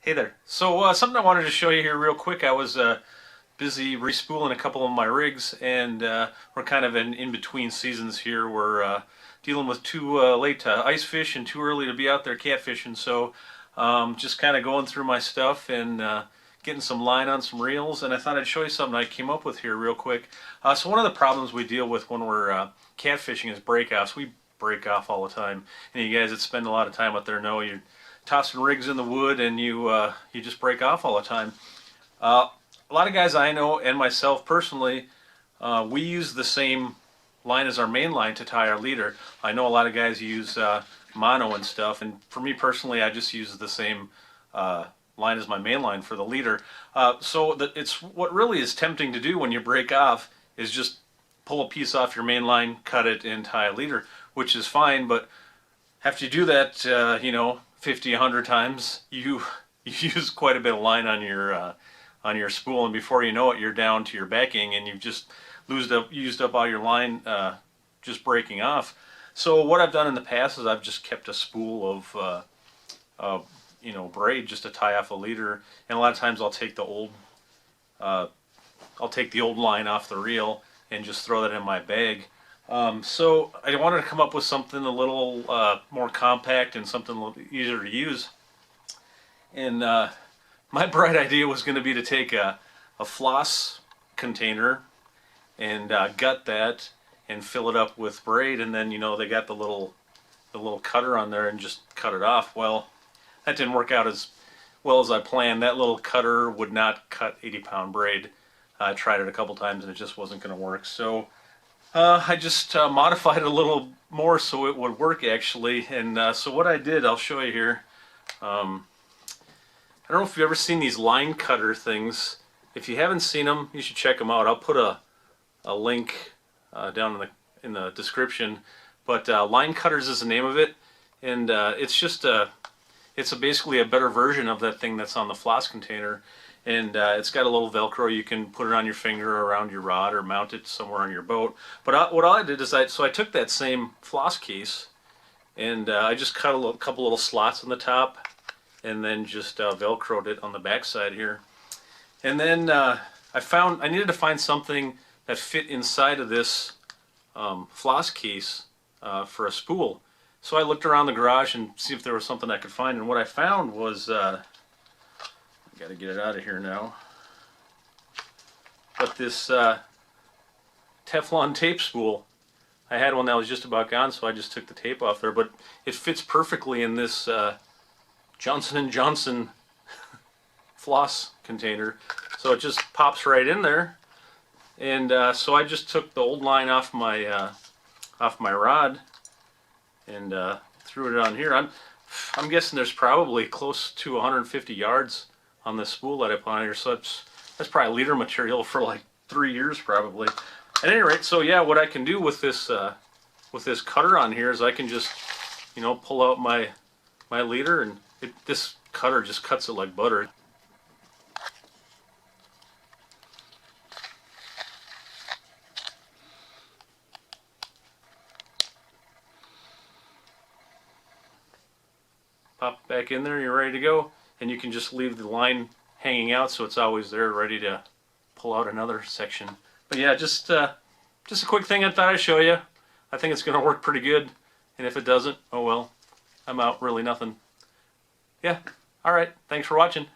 Hey there. So something I wanted to show you here real quick. I was busy respooling a couple of my rigs, and we're kind of in between seasons here. We're dealing with too late to ice fish and too early to be out there catfishing. So just kind of going through my stuff and getting some line on some reels. And I thought I'd show you something I came up with here real quick. So one of the problems we deal with when we're catfishing is breakoffs. We break off all the time. And you guys that spend a lot of time out there know you're tossing rigs in the wood and you just break off all the time. A lot of guys I know and myself personally, we use the same line as our main line to tie our leader. I know a lot of guys use mono and stuff, and for me personally, I just use the same line as my main line for the leader. It's what really is tempting to do when you break off is just pull a piece off your main line, cut it, and tie a leader, which is fine. But after you do that, 50, 100 times, you use quite a bit of line on your spool, and before you know it, you're down to your backing, and you've just used up all your line just breaking off. So what I've done in the past is I've just kept a spool of braid just to tie off a leader, and a lot of times I'll take the old line off the reel and just throw that in my bag. So I wanted to come up with something a little more compact and something a little easier to use. And my bright idea was going to be to take a floss container and gut that and fill it up with braid, and then they got the little cutter on there and just cut it off. Well, that didn't work out as well as I planned. That little cutter would not cut 80-pound braid. I tried it a couple times and it just wasn't going to work. So I just modified it a little more so it would work actually. And so what I did, I'll show you here. I don't know if you've ever seen these line cutter things. If you haven't seen them, you should check them out. I'll put a link down in the description. But Line Cutterz is the name of it, and it's basically a better version of that thing that's on the floss container. And it's got a little Velcro. You can put it on your finger or around your rod or mount it somewhere on your boat. But what I did is I took that same floss case and I just cut a couple little slots on the top and then just Velcroed it on the back side here. And then I needed to find something that fit inside of this floss case for a spool. So I looked around the garage and see if there was something I could find. And what I found was got to get it out of here now. But this Teflon tape spool, I had one that was just about gone, so I just took the tape off there. But it fits perfectly in this Johnson & Johnson floss container, so it just pops right in there. And so I just took the old line off my rod and threw it on here. I'm guessing there's probably close to 150 yards on this spool that I put on here, so that's probably leader material for like 3 years probably. At any rate, so yeah, what I can do with this cutter on here is I can just pull out my leader, and this cutter just cuts it like butter. Pop it back in there, you're ready to go. And you can just leave the line hanging out so it's always there ready to pull out another section. But yeah, just a quick thing I thought I'd show you. I think it's going to work pretty good. And if it doesn't, oh well, I'm out really nothing. Yeah, alright, thanks for watching.